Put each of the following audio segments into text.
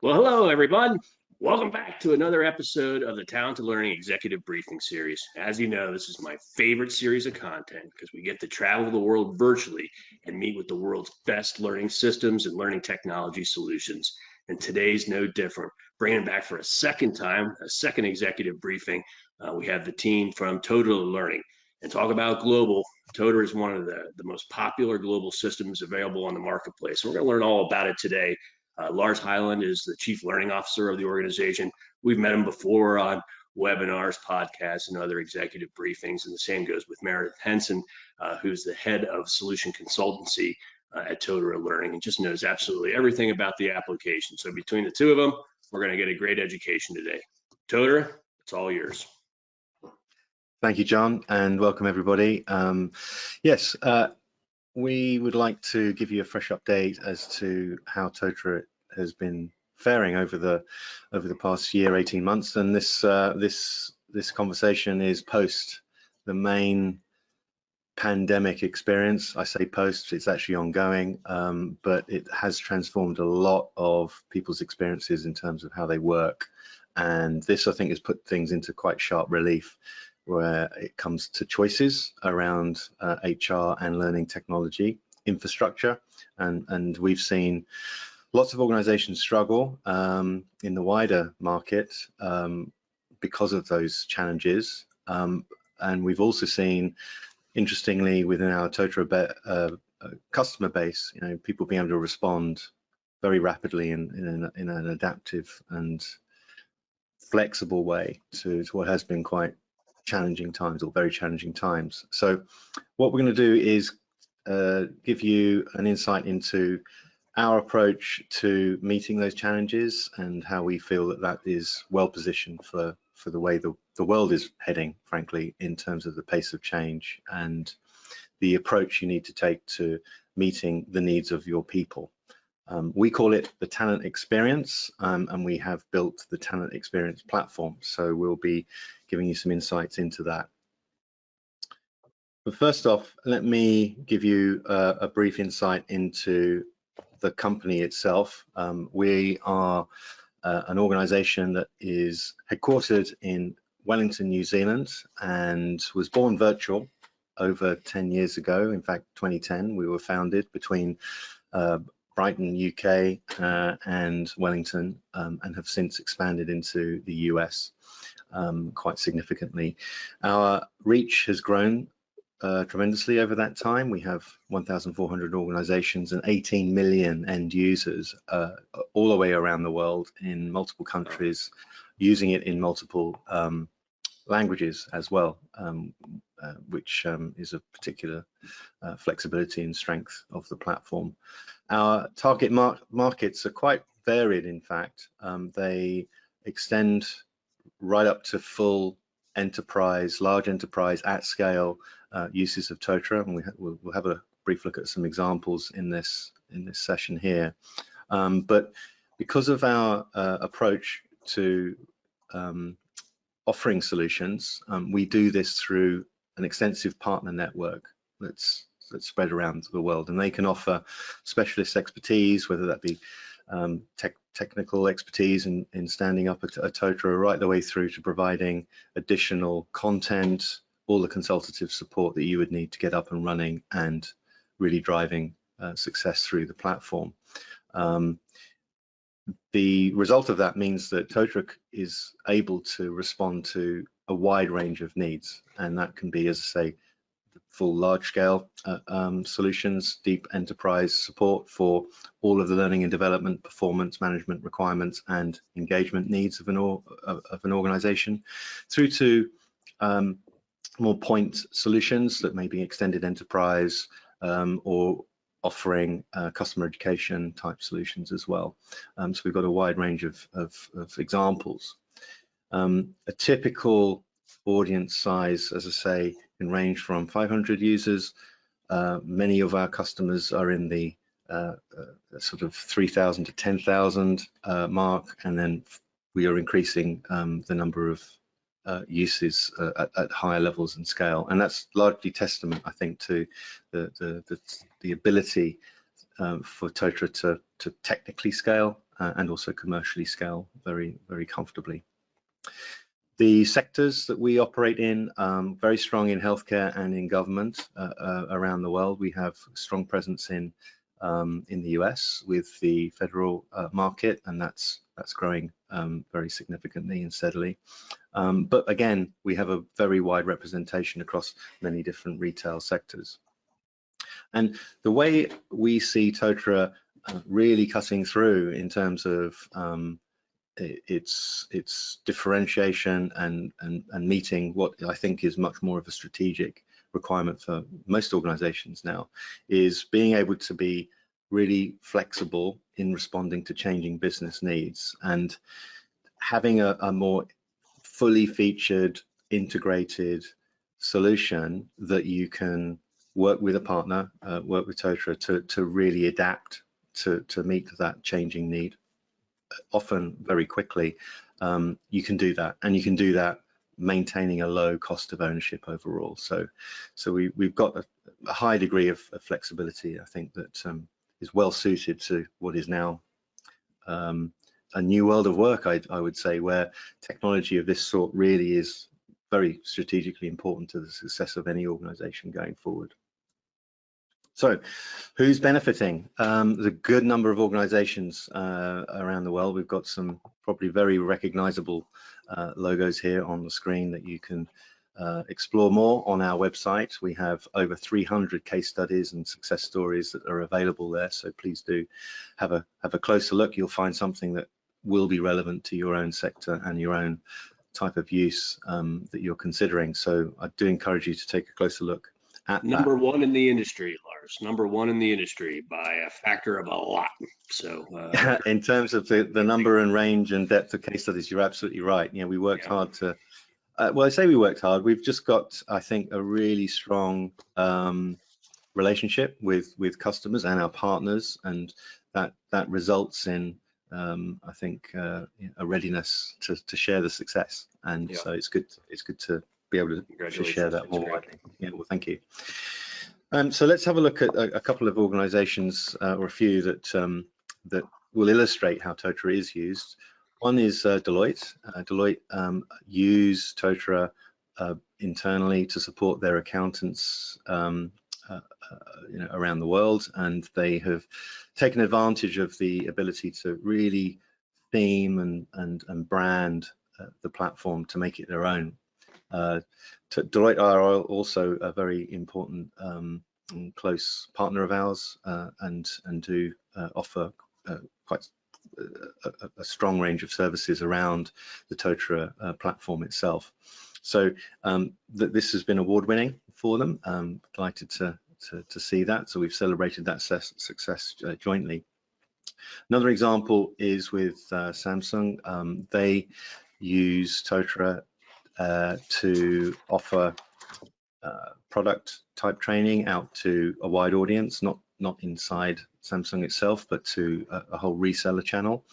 Well, hello, everyone. Welcome back to another episode of the Talent Learning Executive Briefing Series. As you know, this is my favorite series of content because we get to travel the world virtually and meet with the world's best learning systems and learning technology solutions. And today's no different. Bringing back for a second time, a second executive briefing, we have the team from Totara Learning. And talk about global, Totara is one of the most popular global systems available on the marketplace. So we're going to learn all about it today. Lars Hyland is the Chief Learning Officer of the organization. We've met him before on webinars, podcasts, and other executive briefings, and the same goes with Meredith Henson, who's the head of solution consultancy at Totara Learning, and just knows absolutely everything about the application. So between the two of them, we're going to get a great education today. Totara, it's all yours. Thank you, John, and welcome everybody. Yes, we would like to give you a fresh update as to how Totara has been faring over the past year, 18 months, and this conversation is post the main pandemic experience. I say post, it's actually ongoing, but it has transformed a lot of people's experiences in terms of how they work, and this, I think, has put things into quite sharp relief where it comes to choices around HR and learning technology infrastructure, and we've seen lots of organizations struggle in the wider market because of those challenges, and we've also seen, interestingly, within our Totara customer base, people being able to respond very rapidly in an adaptive and flexible way to what has been quite challenging times, or very challenging times. So what we're going to do is give you an insight into our approach to meeting those challenges and how we feel that is well positioned for the way the world is heading, frankly, in terms of the pace of change and the approach you need to take to meeting the needs of your people. We call it the Talent Experience, and we have built the Talent Experience Platform. So we'll be giving you some insights into that. But first off, let me give you a brief insight into the company itself. We are an organization that is headquartered in Wellington, New Zealand, and was born virtual over 10 years ago. In fact, 2010, we were founded between Brighton, UK, and Wellington, and have since expanded into the US quite significantly. Our reach has grown tremendously over that time. We have 1,400 organizations and 18 million end users all the way around the world in multiple countries, using it in multiple languages as well, which is a particular flexibility and strength of the platform. Our target markets are quite varied, in fact. They extend right up to full enterprise, large enterprise at scale uses of Totara, and we'll have a brief look at some examples in this session here. But because of our approach to offering solutions, we do this through an extensive partner network that's spread around the world, and they can offer specialist expertise, whether that be technical expertise in standing up a Totara, right the way through to providing additional content, all the consultative support that you would need to get up and running and really driving success through the platform. The result of that means that Totara is able to respond to a wide range of needs, and that can be, as I say, full large-scale solutions, deep enterprise support for all of the learning and development, performance management requirements and engagement needs of an organization, through to more point solutions that may be extended enterprise or offering customer education type solutions as well. So we've got a wide range of examples. A typical audience size, as I say, can range from 500 users. Many of our customers are in the sort of 3,000 to 10,000 mark, and then we are increasing the number of uses at higher levels and scale, and that's largely testament, I think, to the ability for Totara to technically scale and also commercially scale very, very comfortably. The sectors that we operate in, very strong in healthcare and in government around the world. We have strong presence in the US with the federal market, and that's growing very significantly and steadily. But again, we have a very wide representation across many different retail sectors. And the way we see Totara really cutting through in terms of its differentiation and meeting what I think is much more of a strategic requirement for most organizations now, is being able to be really flexible in responding to changing business needs and having a more fully featured, integrated solution that you can work with a partner, work with Totara to really adapt to meet that changing need. Often very quickly. You can do that, and you can do that maintaining a low cost of ownership overall. So we've got a high degree of flexibility, I think, that is well suited to what is now a new world of work, I would say, where technology of this sort really is very strategically important to the success of any organization going forward. So who's benefiting? There's a good number of organizations around the world. We've got some probably very recognizable logos here on the screen that you can explore more on our website. We have over 300 case studies and success stories that are available there, so please do have a closer look. You'll find something that will be relevant to your own sector and your own type of use that you're considering. So I do encourage you to take a closer look. Number one in the industry, Lars. Number one in the industry by a factor of a lot. So in terms of the number and range and depth of case studies, you're absolutely right. You know, we worked hard to. Well, I say we worked hard. We've just got, I think, a really strong relationship with customers and our partners, and that results in, I think, a readiness to share the success. And so it's good to be able to share that more widely. Yeah, well, thank you. So let's have a look at a couple of organizations or a few that will illustrate how Totara is used. One is Deloitte. Deloitte use Totara internally to support their accountants around the world, and they have taken advantage of the ability to really theme and brand the platform to make it their own. Deloitte are also a very important and close partner of ours, and do offer quite a strong range of services around the Totara platform itself. So this has been award-winning for them. Delighted to see that. So we've celebrated that success jointly. Another example is with Samsung. They use Totara to offer product type training out to a wide audience, not inside Samsung itself, but to a whole reseller channel.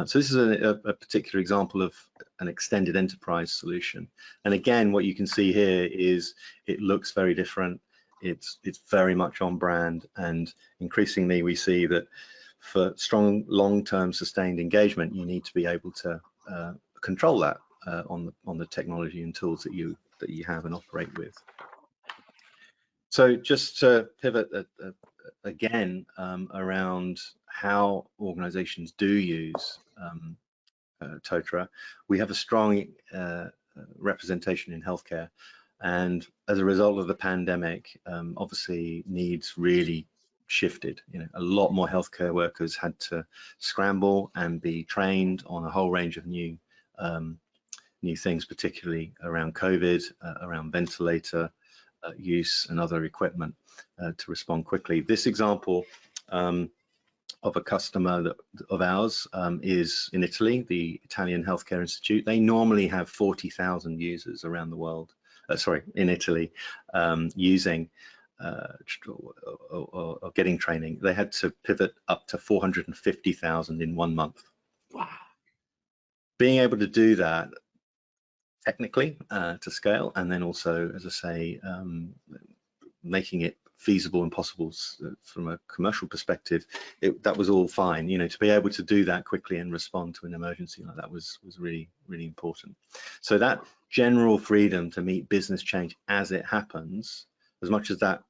So this is a particular example of an extended enterprise solution. And again, what you can see here is it looks very different. It's very much on brand, and increasingly we see that for strong long-term sustained engagement, you need to be able to control that on the technology and tools that you have and operate with. So just to pivot again around how organizations do use Totara, we have a strong representation in healthcare, and as a result of the pandemic, obviously needs really shifted. A lot more healthcare workers had to scramble and be trained on a whole range of new things, particularly around COVID, around ventilator use and other equipment to respond quickly. This example of a customer of ours is in Italy, the Italian Healthcare Institute. They normally have 40,000 users around the world, in Italy, using or getting training. They had to pivot up to 450,000 in 1 month. Wow. Being able to do that technically to scale, and then also, as I say, making it feasible and possible from a commercial perspective, that was all fine. You know, to be able to do that quickly and respond to an emergency like that was really, really important. So that general freedom to meet business change as it happens, as much as that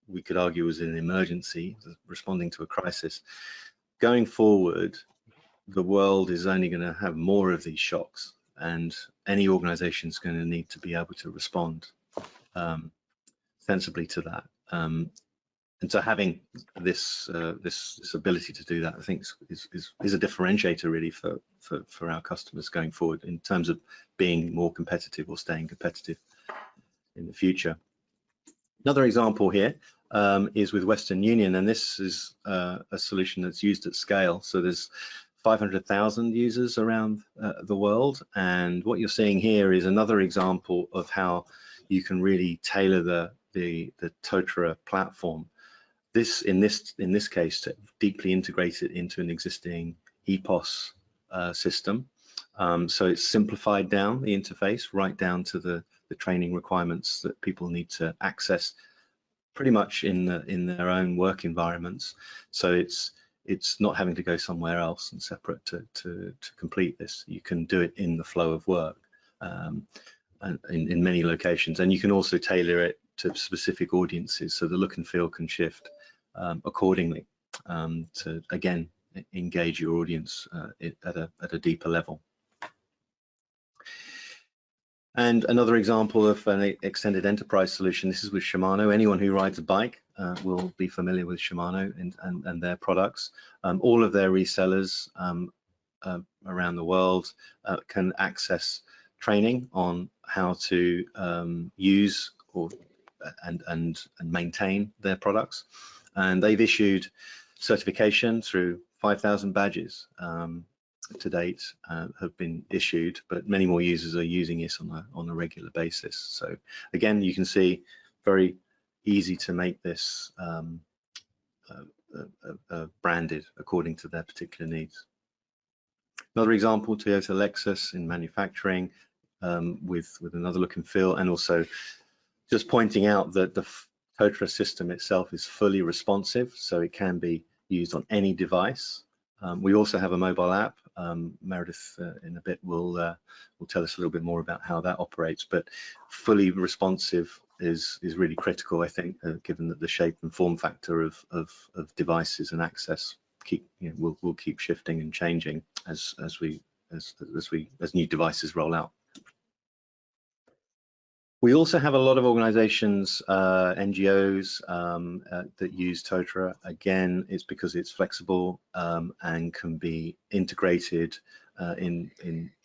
we could argue was an emergency, responding to a crisis, going forward, the world is only going to have more of these shocks, and any organization is going to need to be able to respond sensibly to that. And so having this ability to do that, I think, is a differentiator really for our customers going forward in terms of being more competitive or staying competitive in the future. Another example here is with Western Union, and this is a solution that's used at scale. So there's 500,000 users around the world, and what you're seeing here is another example of how you can really tailor the Totara platform. In this case, to deeply integrate it into an existing EPOS system. So it's simplified down the interface right down to the training requirements that people need to access pretty much in their own work environments. So it's not having to go somewhere else and separate to complete this. You can do it in the flow of work and in many locations, and you can also tailor it to specific audiences, so the look and feel can shift accordingly to again engage your audience at a deeper level. And another example of an extended enterprise solution, this is with Shimano. Anyone who rides a bike will be familiar with Shimano and their products. All of their resellers around the world can access training on how to use and maintain their products. And they've issued certification through 5,000 badges to date have been issued, but many more users are using this on a regular basis. So again, you can see very easy to make this branded according to their particular needs. Another example, Toyota Lexus in manufacturing with another look and feel, and also just pointing out that the Totara system itself is fully responsive, so it can be used on any device. We also have a mobile app. Meredith in a bit will tell us a little bit more about how that operates, but fully responsive is really critical, I think, given that the shape and form factor of devices and access will keep shifting and changing as new devices roll out. We also have a lot of organizations, NGOs that use Totara. Again, it's because it's flexible and can be integrated in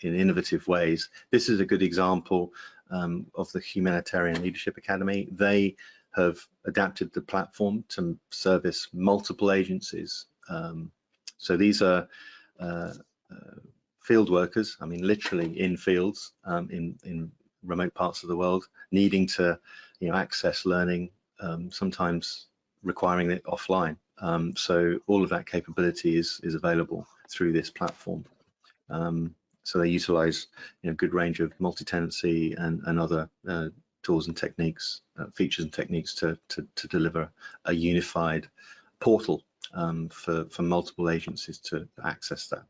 innovative ways. This is a good example of the Humanitarian Leadership Academy. They have adapted the platform to service multiple agencies. So these are field workers, I mean, literally in fields, in remote parts of the world, needing to access learning, sometimes requiring it offline. So all of that capability is available through this platform. So they utilize a good range of multi-tenancy and other tools and techniques, features and techniques to deliver a unified portal for multiple agencies to access that.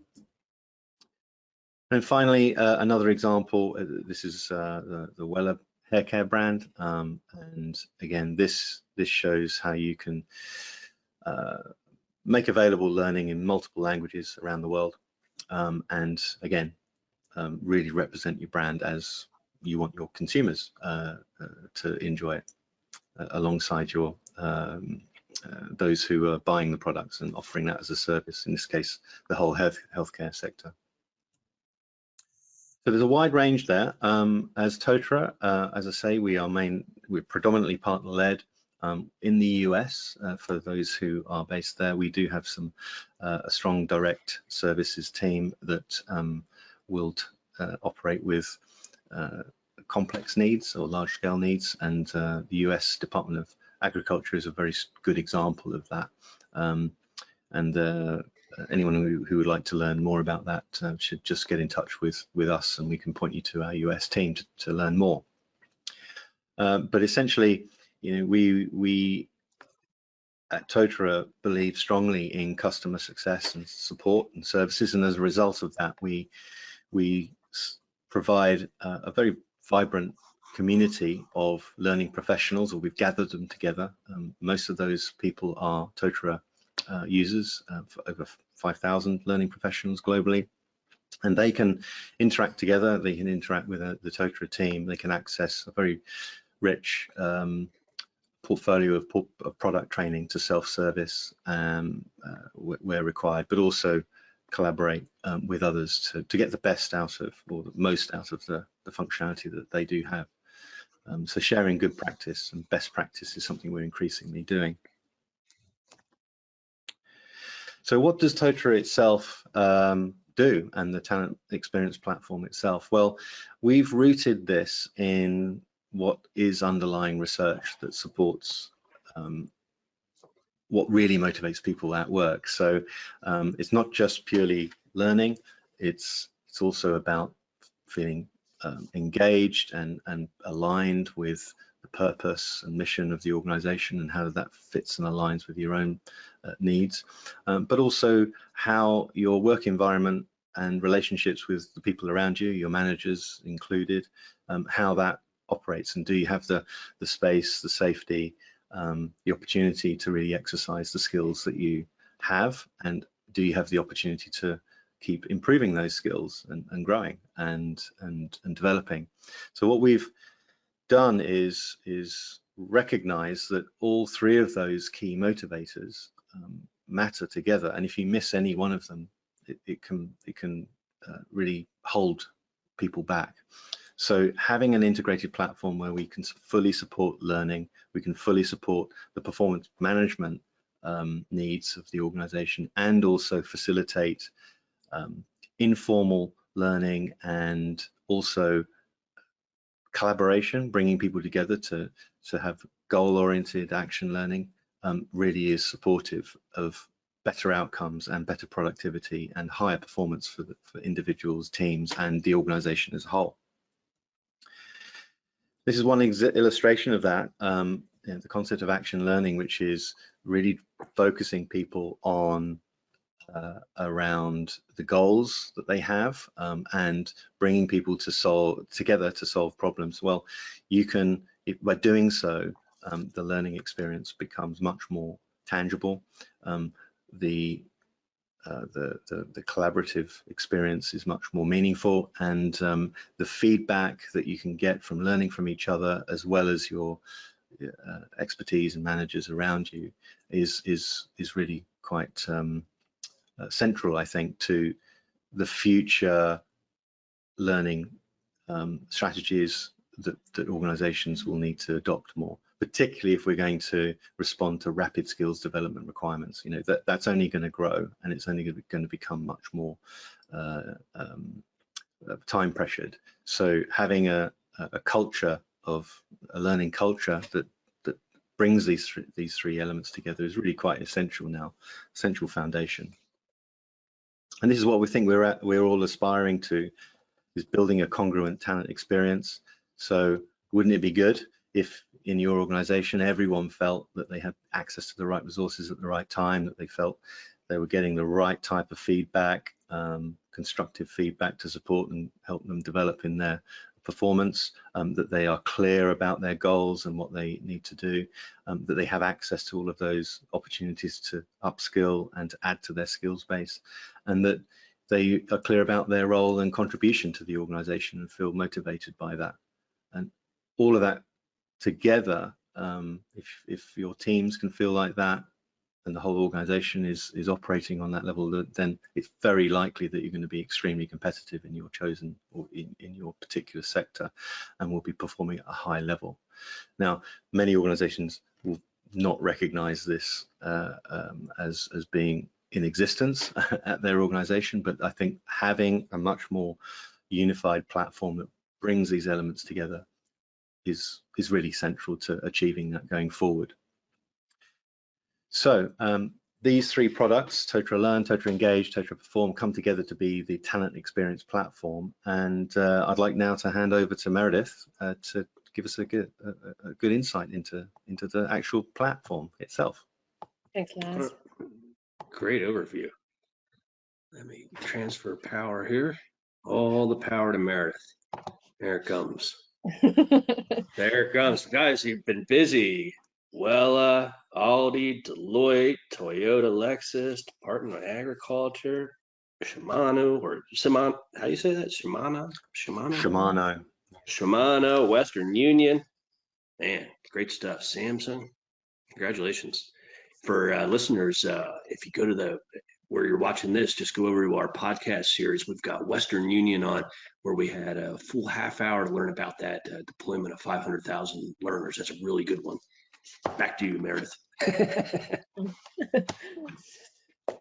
And finally, another example, this is the Weller hair care brand. And again, this shows how you can make available learning in multiple languages around the world. And again, really represent your brand as you want your consumers to enjoy it alongside your those who are buying the products and offering that as a service, in this case, the whole healthcare sector. So there's a wide range there. As Totara, as I say, we're predominantly partner-led. In the US, for those who are based there, we do have a strong direct services team that will operate with complex needs or large-scale needs, and the US Department of Agriculture is a very good example of that. Anyone who would like to learn more about that should just get in touch with us, and we can point you to our US team to learn more. But essentially, we at Totara believe strongly in customer success and support and services, and as a result of that, we provide a very vibrant community of learning professionals, or we've gathered them together. Most of those people are Totara users, for over 5,000 learning professionals globally, and they can interact together. They can interact with the Totara team. They can access a very rich portfolio of product training to self-service where required, but also collaborate with others to get the best out of, or the most out of the functionality that they do have. So sharing good practice and best practice is something we're increasingly doing. So what does Totara itself do, and the Talent Experience Platform itself? Well, we've rooted this in what is underlying research that supports what really motivates people at work. So it's not just purely learning, it's also about feeling engaged and aligned with the purpose and mission of the organization, and how that fits and aligns with your own needs, but also how your work environment and relationships with the people around you, your managers included, how that operates, and do you have the space, the safety, the opportunity to really exercise the skills that you have, and do you have the opportunity to keep improving those skills and growing and developing. So what we've done is recognize that all three of those key motivators matter together, and if you miss any one of them, it can really hold people back. So having an integrated platform where we can fully support learning, we can fully support the performance management needs of the organization, and also facilitate informal learning and also collaboration, bringing people together to have goal-oriented action learning, really is supportive of better outcomes and better productivity and higher performance for individuals, teams, and the organization as a whole. This is one illustration of that, the concept of action learning, which is really focusing people on around the goals that they have, and bringing people together to solve problems. Well, you can, by doing so, the learning experience becomes much more tangible. The collaborative experience is much more meaningful, and the feedback that you can get from learning from each other, as well as your expertise and managers around you, is really quite central, I think, to the future learning strategies that organizations will need to adopt more, particularly if we're going to respond to rapid skills development requirements. You know, that's only going to grow, and it's only going to become much more time pressured. So having a culture of a learning culture that brings these three elements together is really quite essential now, essential foundation. And this is what we think we're all aspiring to, is building a congruent talent experience. So wouldn't it be good if in your organization everyone felt that they had access to the right resources at the right time, that they felt they were getting the right type of feedback, constructive feedback to support and help them develop in their performance, that they are clear about their goals and what they need to do, that they have access to all of those opportunities to upskill and to add to their skills base, and that they are clear about their role and contribution to the organization and feel motivated by that. And all of that together, if your teams can feel like that, and the whole organization is operating on that level, then it's very likely that you're going to be extremely competitive in your chosen, or in your particular sector, and will be performing at a high level. Now, many organizations will not recognize this as being in existence at their organization, but I think having a much more unified platform that brings these elements together is really central to achieving that going forward. So these three products, Totara Learn, Totara Engage, Totara Perform, come together to be the Talent Experience Platform. And I'd like now to hand over to Meredith to give us a good insight into the actual platform itself. Thanks, Lars. Great overview. Let me transfer power here. All the power to Meredith. There it comes. There it comes. Guys, you've been busy. Wella, Aldi, Deloitte, Toyota, Lexus, Department of Agriculture, Shimano, or Shimano, how do you say that? Shimano? Shimano, Western Union. Man, great stuff. Samsung, congratulations. For listeners, if you go to where you're watching this, just go over to our podcast series. We've got Western Union on, where we had a full half hour to learn about that deployment of 500,000 learners. That's a really good one. Back to you, Meredith.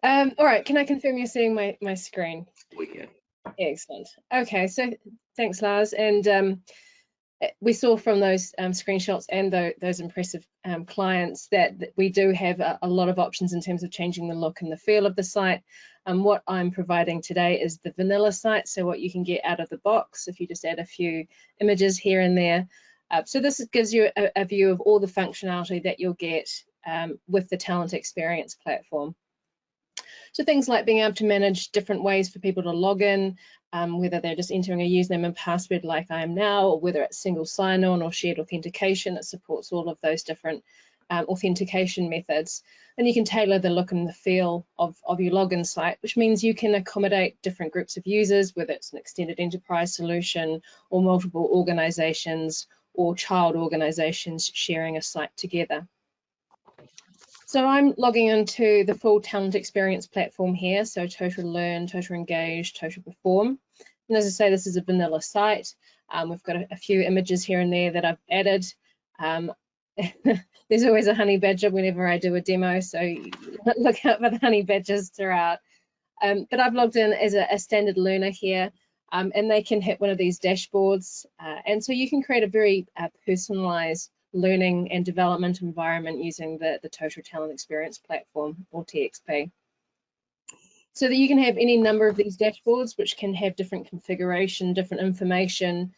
All right, can I confirm you're seeing my screen? We can. Excellent. Okay, so thanks, Lars. And we saw from those screenshots and those impressive clients that we do have a lot of options in terms of changing the look and the feel of the site. What I'm providing today is the vanilla site, so what you can get out of the box if you just add a few images here and there. So this gives you a view of all the functionality that you'll get with the Talent Experience Platform. So things like being able to manage different ways for people to log in, whether they're just entering a username and password like I am now, or whether it's single sign-on or shared authentication. It supports all of those different authentication methods. And you can tailor the look and the feel of your login site, which means you can accommodate different groups of users, whether it's an extended enterprise solution or multiple organizations or child organizations sharing a site together. So I'm logging into the full Talent Experience Platform here, so Totara Learn, Totara Engage, Totara Perform. And as I say, this is a vanilla site. We've got a few images here and there that I've added. There's always a honey badger whenever I do a demo, so look out for the honey badgers throughout. But I've logged in as a standard learner here, and they can hit one of these dashboards. And so you can create a very personalized learning and development environment using the Totara Talent Experience Platform, or TXP. So that you can have any number of these dashboards, which can have different configuration, different information.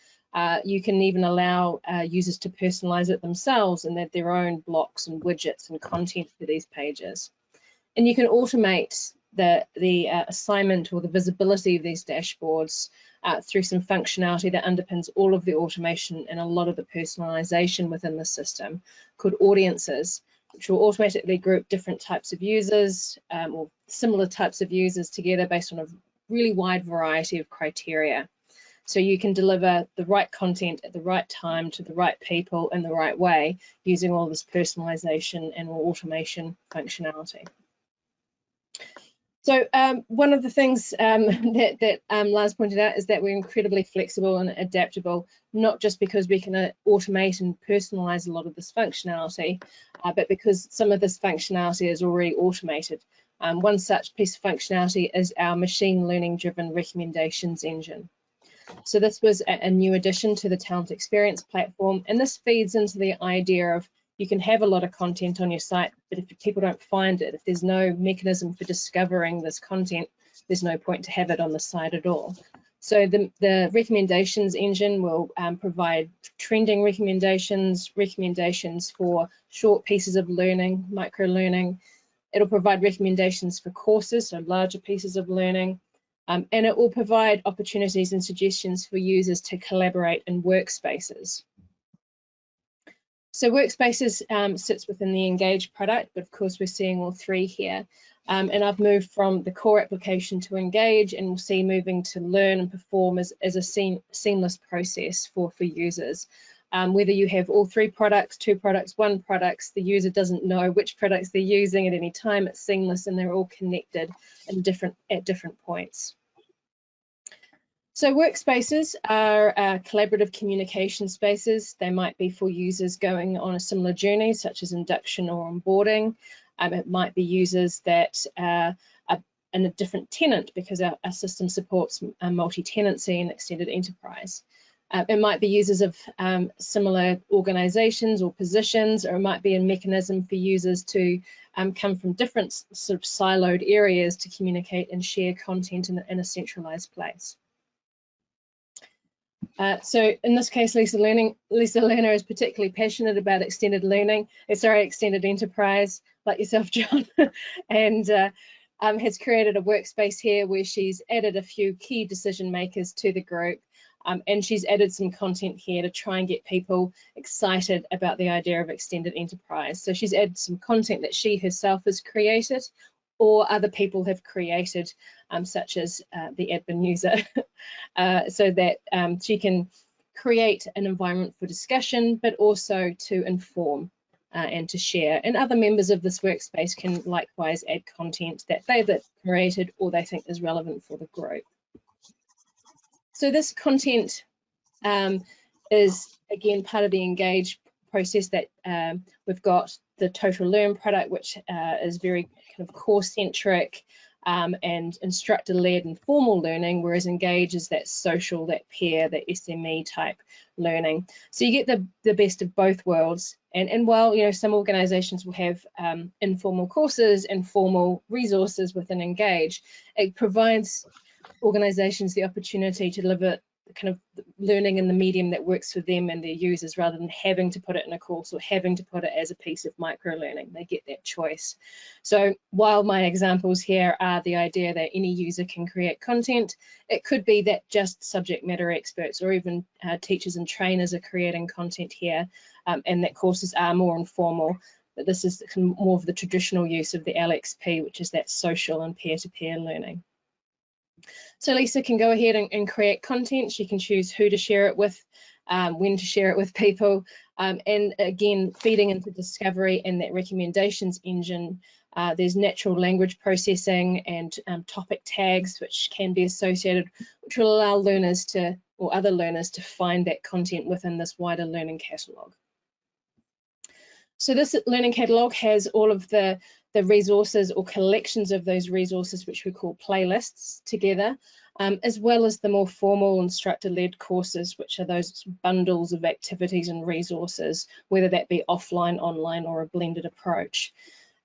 You can even allow users to personalize it themselves and add their own blocks and widgets and content to these pages. And you can automate the assignment or the visibility of these dashboards through some functionality that underpins all of the automation and a lot of the personalization within the system, called audiences, which will automatically group different types of users or similar types of users together based on a really wide variety of criteria. So you can deliver the right content at the right time to the right people in the right way using all this personalization and automation functionality. So one of the things that Lars pointed out is that we're incredibly flexible and adaptable, not just because we can automate and personalize a lot of this functionality, but because some of this functionality is already automated. One such piece of functionality is our machine learning driven recommendations engine. So this was a new addition to the Talent Experience Platform, and this feeds into the idea of you can have a lot of content on your site, but if people don't find it, if there's no mechanism for discovering this content, there's no point to have it on the site at all. So the recommendations engine will provide trending recommendations, recommendations for short pieces of learning, micro-learning. It'll provide recommendations for courses, so larger pieces of learning. And it will provide opportunities and suggestions for users to collaborate in workspaces. So workspaces sits within the Engage product, but of course we're seeing all three here. And I've moved from the core application to Engage, and we'll see moving to Learn and Perform as a seamless process for users. Whether you have all three products, two products, one products, the user doesn't know which products they're using at any time. It's seamless and they're all connected at different points. So workspaces are collaborative communication spaces. They might be for users going on a similar journey, such as induction or onboarding. It might be users that are in a different tenant because our system supports multi-tenancy and extended enterprise. It might be users of similar organizations or positions, or it might be a mechanism for users to come from different sort of siloed areas to communicate and share content in a centralized place. So in this case, Lisa Learner is particularly passionate about extended enterprise. like yourself, John, and has created a workspace here where she's added a few key decision makers to the group. And she's added some content here to try and get people excited about the idea of extended enterprise. So she's added some content that she herself has created or other people have created, such as the admin user, so that she can create an environment for discussion, but also to inform and to share. And other members of this workspace can likewise add content that they've created or they think is relevant for the group. So this content is, again, part of the Engage process that we've got the Totara Learn product, which is very kind of course-centric and instructor-led and formal learning, whereas Engage is that social, that peer, that SME type learning. So you get the best of both worlds. And while, you know, some organizations will have informal courses and formal resources within Engage, it provides organizations the opportunity to deliver kind of learning in the medium that works for them and their users, rather than having to put it in a course or having to put it as a piece of micro learning. They get that choice. So while my examples here are the idea that any user can create content, it could be that just subject matter experts or even teachers and trainers are creating content here, and that courses are more informal. But this is more of the traditional use of the LXP, which is that social and peer-to-peer learning. So Lisa can go ahead and create content. She can choose who to share it with, when to share it with people, and again, feeding into discovery and that recommendations engine. There's natural language processing and topic tags, which can be associated, which will allow learners to, or other learners, to find that content within this wider learning catalogue. So this learning catalogue has all of the resources or collections of those resources, which we call playlists, together, as well as the more formal instructor-led courses, which are those bundles of activities and resources, whether that be offline, online, or a blended approach.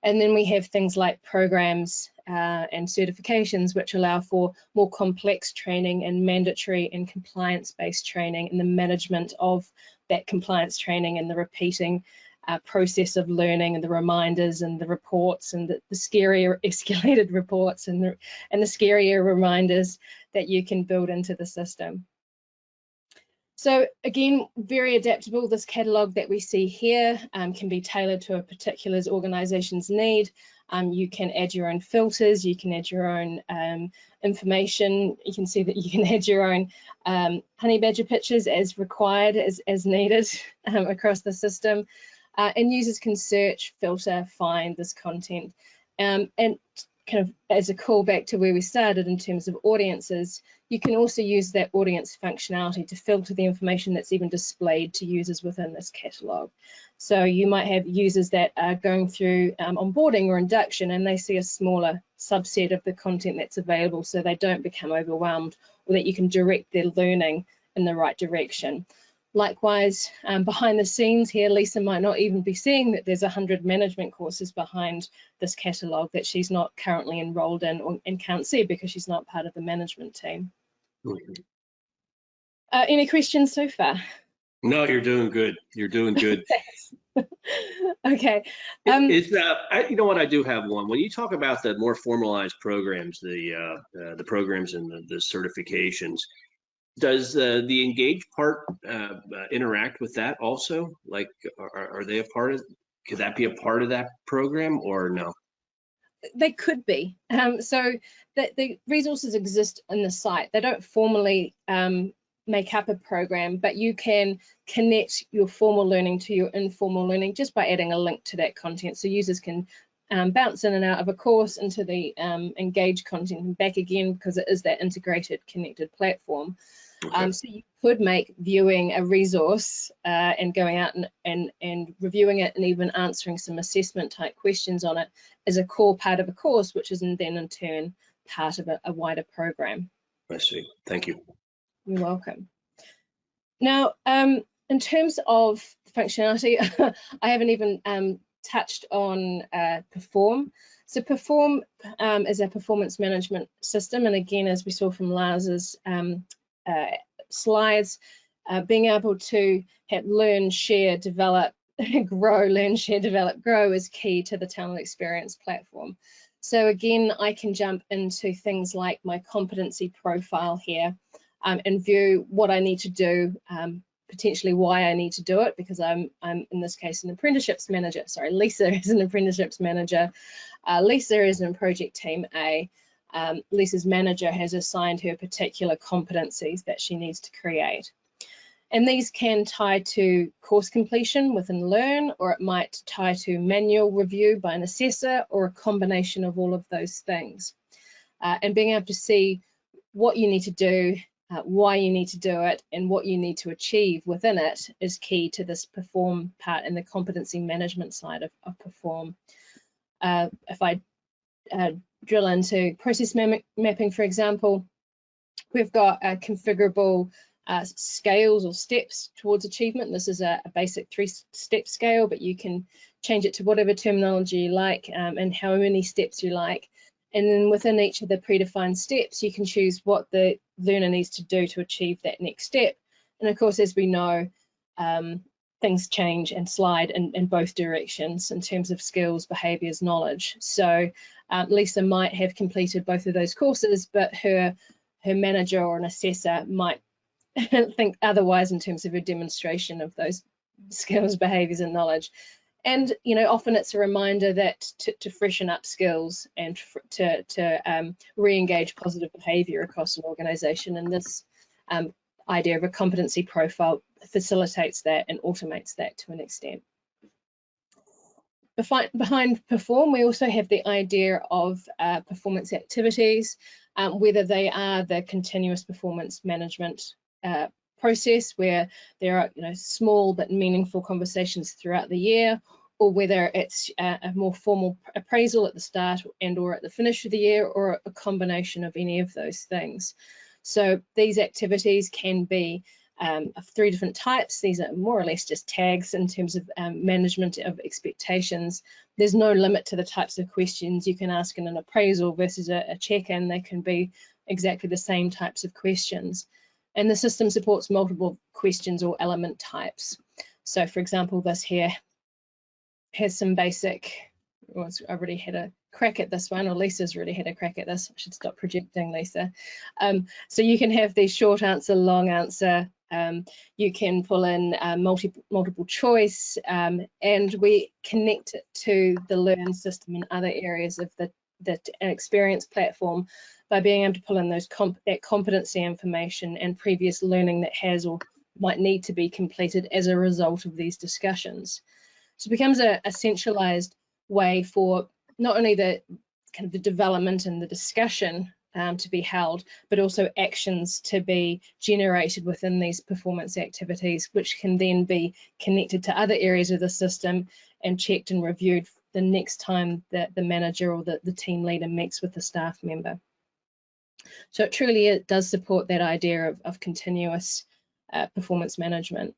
And then we have things like programs and certifications, which allow for more complex training and mandatory and compliance-based training, and the management of that compliance training and the repeating process of learning, and the reminders and the reports and the scarier escalated reports and the scarier reminders that you can build into the system. So again, very adaptable. This catalogue that we see here can be tailored to a particular organisation's need. You can add your own filters, you can add your own information. You can see that you can add your own honey badger pictures as required, as needed across the system. And users can search, filter, find this content. And kind of as a callback to where we started in terms of audiences, you can also use that audience functionality to filter the information that's even displayed to users within this catalogue. So you might have users that are going through onboarding or induction, and they see a smaller subset of the content that's available, so they don't become overwhelmed, or that you can direct their learning in the right direction. Likewise, behind the scenes here, Lisa might not even be seeing that there's 100 management courses behind this catalogue that she's not currently enrolled in and can't see because she's not part of the management team. Any questions so far? No, you're doing good. You're doing good. Okay. You know what? I do have one. When you talk about the more formalized programs, the programs and the certifications, does the Engage part interact with that also? Like, are they a part of? Could that be a part of that program, or no? They could be. So the resources exist in the site. They don't formally make up a program, but you can connect your formal learning to your informal learning just by adding a link to that content. So users can bounce in and out of a course into the Engage content and back again, because it is that integrated, connected platform. Okay. So you could make viewing a resource and going out and reviewing it, and even answering some assessment type questions on it, as a core part of a course, which is then in turn part of a wider program. I see. Thank you. You're welcome. Now, in terms of functionality, I haven't even touched on Perform. So Perform is a performance management system, and again, as we saw from Lars's slides, being able to learn, share, develop, grow, learn, share, develop, grow is key to the Talent Experience Platform. So again, I can jump into things like my competency profile here and view what I need to do, potentially why I need to do it, because I'm in this case an apprenticeships manager. Sorry, Lisa is an apprenticeships manager. Lisa is in project team A. Lisa's manager has assigned her particular competencies that she needs to create. And these can tie to course completion within Learn, or it might tie to manual review by an assessor, or a combination of all of those things. And being able to see what you need to do, why you need to do it, and what you need to achieve within it is key to this Perform part and the competency management side of Perform. If I drill into process mapping, for example, we've got configurable scales or steps towards achievement. This is a basic 3-step scale, but you can change it to whatever terminology you like and how many steps you like. And then within each of the predefined steps, you can choose what the learner needs to do to achieve that next step. And of course, as we know, things change and slide in both directions in terms of skills, behaviours, knowledge. So Lisa might have completed both of those courses, but her manager or an assessor might think otherwise in terms of her demonstration of those skills, behaviours and knowledge. And often it's a reminder that to freshen up skills and to re-engage positive behaviour across an organisation. And this idea of a competency profile facilitates that and automates that to an extent. Behind Perform, we also have the idea of performance activities, whether they are the continuous performance management process where there are small but meaningful conversations throughout the year, or whether it's a more formal appraisal at the start and or at the finish of the year, or a combination of any of those things. So these activities can be of 3 different types. These are more or less just tags in terms of management of expectations. There's no limit to the types of questions you can ask in an appraisal versus a check-in. They can be exactly the same types of questions. And the system supports multiple questions or element types. So for example, this here has some basic, well, I've already had a crack at this one, or Lisa's already had a crack at this. I should stop projecting, Lisa. So you can have these short answer, long answer. You can pull in multiple choice, and we connect it to the Learn system and other areas of the experience platform by being able to pull in that competency information and previous learning that has or might need to be completed as a result of these discussions. So it becomes a centralized way for not only the development and the discussion to be held, but also actions to be generated within these performance activities, which can then be connected to other areas of the system and checked and reviewed the next time that the manager or the team leader meets with the staff member. So it does support that idea of continuous performance management.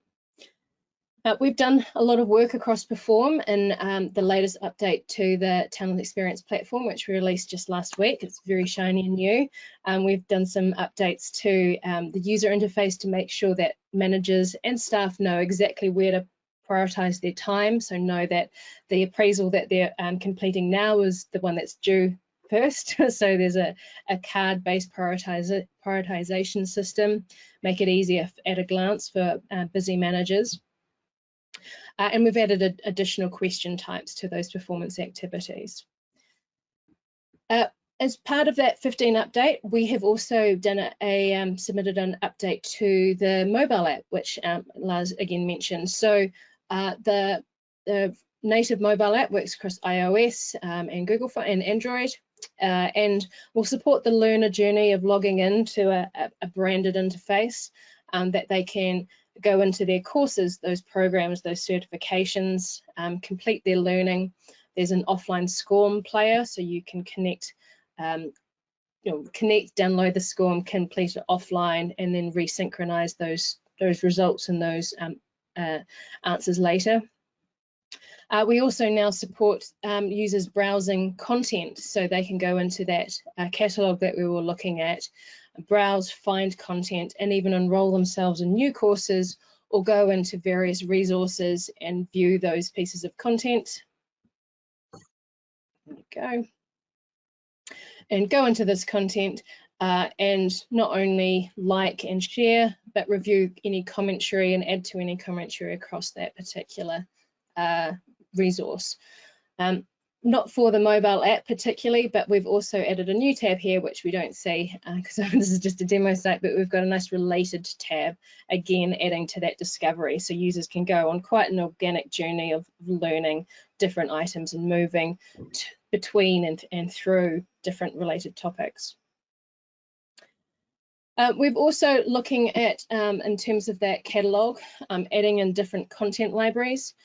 We've done a lot of work across Perform in the latest update to the Talent Experience Platform, which we released just last week. It's very shiny and new. We've done some updates to the user interface to make sure that managers and staff know exactly where to prioritise their time. So know that the appraisal that they're completing now is the one that's due first. So there's a card-based prioritization system, make it easier at a glance for busy managers. And we've added additional question types to those performance activities. As part of that 15 update, we have also done submitted an update to the mobile app, which Lars again mentioned. So the native mobile app works across iOS and Google Phone and Android, and will support the learner journey of logging into a branded interface that they can go into their courses, those programs, those certifications, complete their learning. There's an offline SCORM player, so you can connect, download the SCORM, complete it offline, and then resynchronize those results and those answers later. We also now support users browsing content, so they can go into that catalogue that we were looking at, browse, find content, and even enroll themselves in new courses or go into various resources and view those pieces of content. There we go. And go into this content and not only like and share, but review any commentary and add to any commentary across that particular resource. Not for the mobile app particularly, but we've also added a new tab here, which we don't see because this is just a demo site, but we've got a nice related tab, again, adding to that discovery. So users can go on quite an organic journey of learning different items and moving between and through different related topics. We've also looking at, in terms of that catalogue, adding in different content libraries.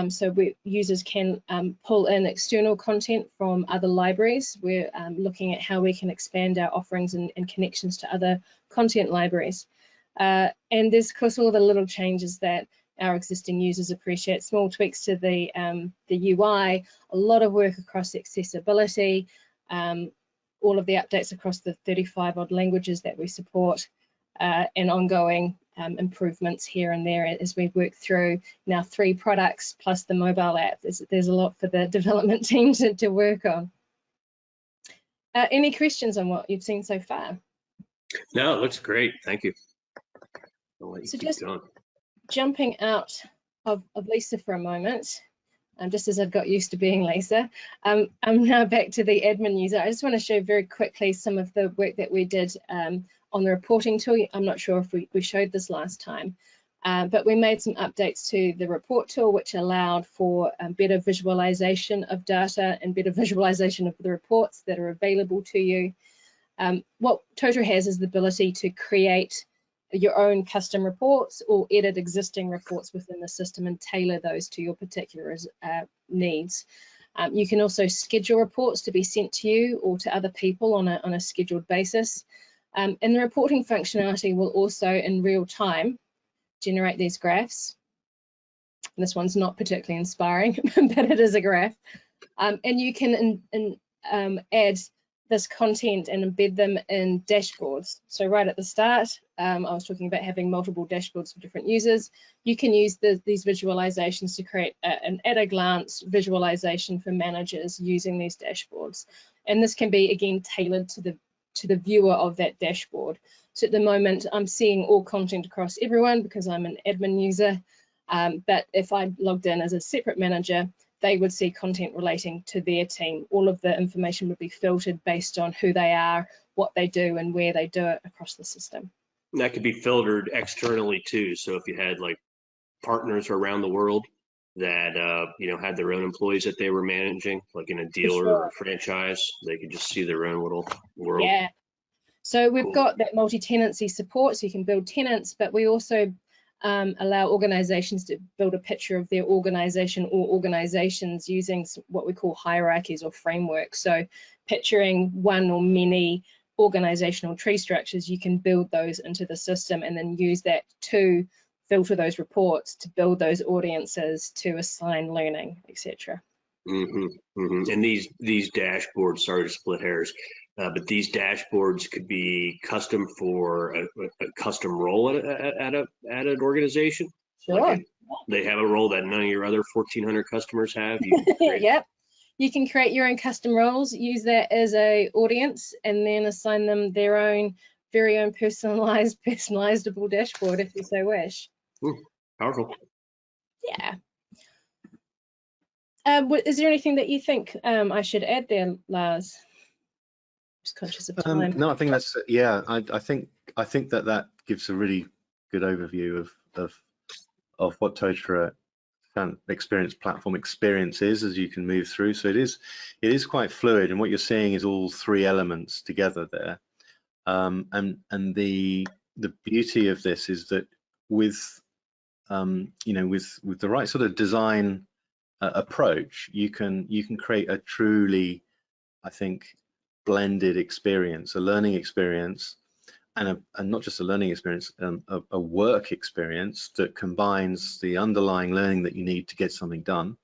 So users can pull in external content from other libraries. We're looking at how we can expand our offerings and connections to other content libraries. And there's, of course, all the little changes that our existing users appreciate, small tweaks to the UI, a lot of work across accessibility, all of the updates across the 35 odd languages that we support, and ongoing improvements here and there as we work through now 3 products plus the mobile app. There's a lot for the development team to work on. Any questions on what you've seen so far? No, it looks great. Thank you. So just jumping out of Lisa for a moment, just as I've got used to being Lisa, I'm now back to the admin user. I just want to show very quickly some of the work that we did on the reporting tool. I'm not sure if we showed this last time, but we made some updates to the report tool, which allowed for better visualization of data and better visualization of the reports that are available to you. What Totara has is the ability to create your own custom reports or edit existing reports within the system and tailor those to your particular needs. You can also schedule reports to be sent to you or to other people on a scheduled basis. And the reporting functionality will also, in real time, generate these graphs. And this one's not particularly inspiring, but it is a graph. And you can add this content and embed them in dashboards. So right at the start, I was talking about having multiple dashboards for different users. You can use these visualizations to create an at-a-glance visualization for managers using these dashboards. And this can be, again, tailored to the viewer of that dashboard. So at the moment, I'm seeing all content across everyone because I'm an admin user. But if I logged in as a separate manager, they would see content relating to their team. All of the information would be filtered based on who they are, what they do, and where they do it across the system. And that could be filtered externally too. So if you had like partners around the world that had their own employees that they were managing, like in a dealer or a franchise, they could just see their own little world. Yeah. So we've got that multi-tenancy support, so you can build tenants, but we also allow organizations to build a picture of their organization or organizations using what we call hierarchies or frameworks. So picturing one or many organizational tree structures, you can build those into the system and then use that to filter those reports, to build those audiences, to assign learning, etc. And these dashboards, sorry to split hairs, but these dashboards could be custom for a custom role at an organization. Sure. Like they have a role that none of your other 1,400 customers have. Yep. You can create your own custom roles, use that as a audience, and then assign them their own very own personalizable dashboard if you so wish. Powerful. Yeah. Is there anything that you think I should add there, Lars? Just conscious of time. No, I think that's I think that gives a really good overview of what Totara Talent Experience Platform experience is as you can move through. So it is quite fluid, and what you're seeing is all 3 elements together there. And the beauty of this is that with with the right sort of design approach, you can create a truly, I think, blended experience, a learning experience, and not just a learning experience, a work experience that combines the underlying learning that you need to get something done,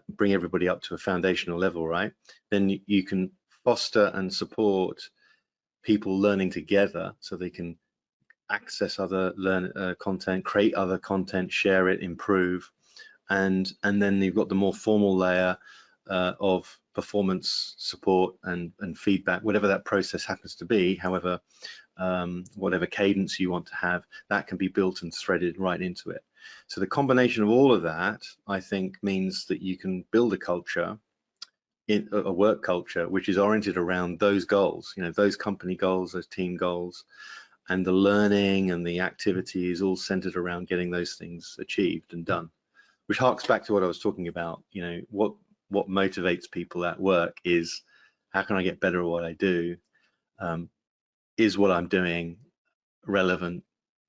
bring everybody up to a foundational level, right? Then you can foster and support people learning together so they can access other content, create other content, share it, improve, and then you've got the more formal layer of performance support and feedback, whatever that process happens to be. However, whatever cadence you want to have, that can be built and threaded right into it. So the combination of all of that, I think, means that you can build a culture, a work culture, which is oriented around those goals, those company goals, those team goals, and the learning and the activity is all centered around getting those things achieved and done, which harks back to what I was talking about. What motivates people at work is, how can I get better at what I do? Is what I'm doing relevant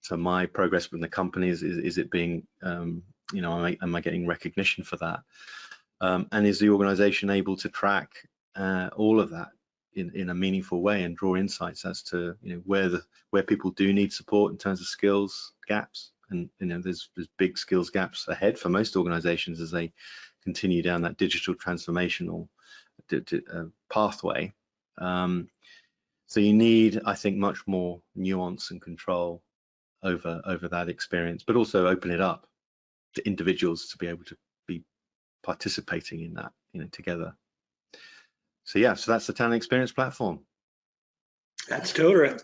to my progress within the company? Is it being, am I getting recognition for that? And is the organization able to track all of that in a meaningful way and draw insights as to where people do need support in terms of skills gaps? And there's big skills gaps ahead for most organizations as they continue down that digital transformational pathway. So you need, I think, much more nuance and control over that experience, but also open it up to individuals to be able to be participating in that, together. So yeah, so that's the Talent Experience Platform. That's Totara.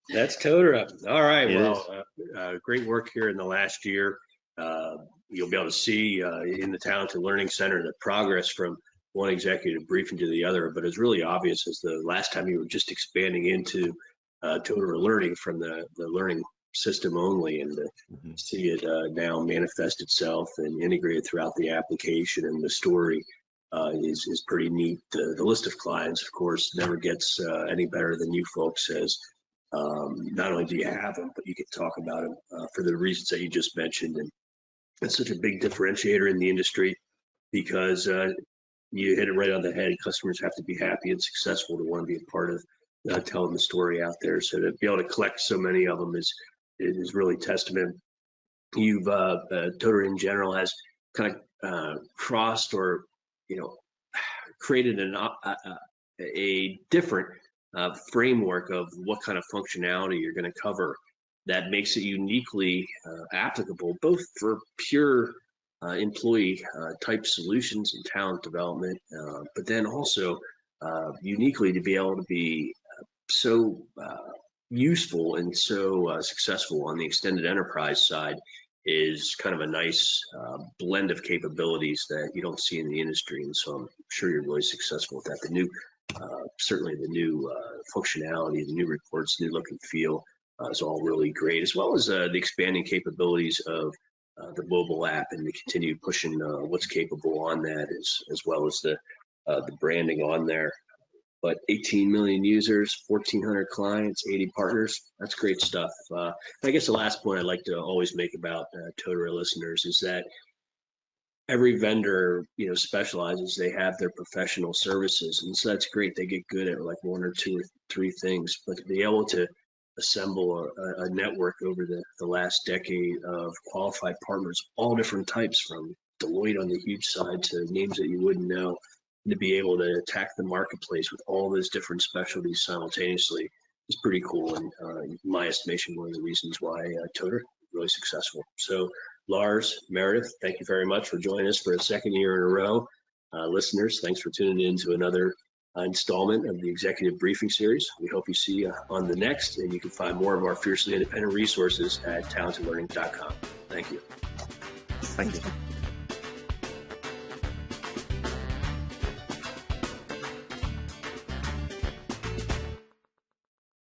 That's Totara. All right. Great work here in the last year. You'll be able to see in the Talent Learning Center the progress from one executive briefing to the other, but it's really obvious as the last time you were just expanding into Totara Learning from the learning system only, and to see it now manifest itself and integrated throughout the application and the story is pretty neat. The list of clients, of course, never gets any better than you folks, as not only do you have them, but you can talk about them for the reasons that you just mentioned. And it's such a big differentiator in the industry because you hit it right on the head. Customers have to be happy and successful to want to be a part of telling the story out there. So to be able to collect so many of them is really testament. You've Totara in general has kind of crossed or created a different framework of what kind of functionality you're going to cover that makes it uniquely applicable both for pure employee type solutions and talent development, but then also uniquely to be able to be so useful and so successful on the extended enterprise side is kind of a nice blend of capabilities that you don't see in the industry. And so I'm sure you're really successful with that. The new, certainly the new functionality, the new reports, new look and feel is all really great, as well as the expanding capabilities of the mobile app, and we continue pushing what's capable on that, as well as the branding on there. But 18 million users, 1,400 clients, 80 partners, that's great stuff. I guess the last point I'd like to always make about Totara listeners is that every vendor, specializes. They have their professional services, and so that's great. They get good at like one or two or three things, but to be able to assemble a network over the last decade of qualified partners, all different types, from Deloitte on the huge side to names that you wouldn't know, to be able to attack the marketplace with all those different specialties simultaneously is pretty cool. And in my estimation, one of the reasons why Totara is really successful. So Lars, Meredith, thank you very much for joining us for a second year in a row. Listeners, thanks for tuning in to another installment of the Executive Briefing Series. We hope you see on the next, and you can find more of our fiercely independent resources at talentedlearning.com. Thank you. Thank you.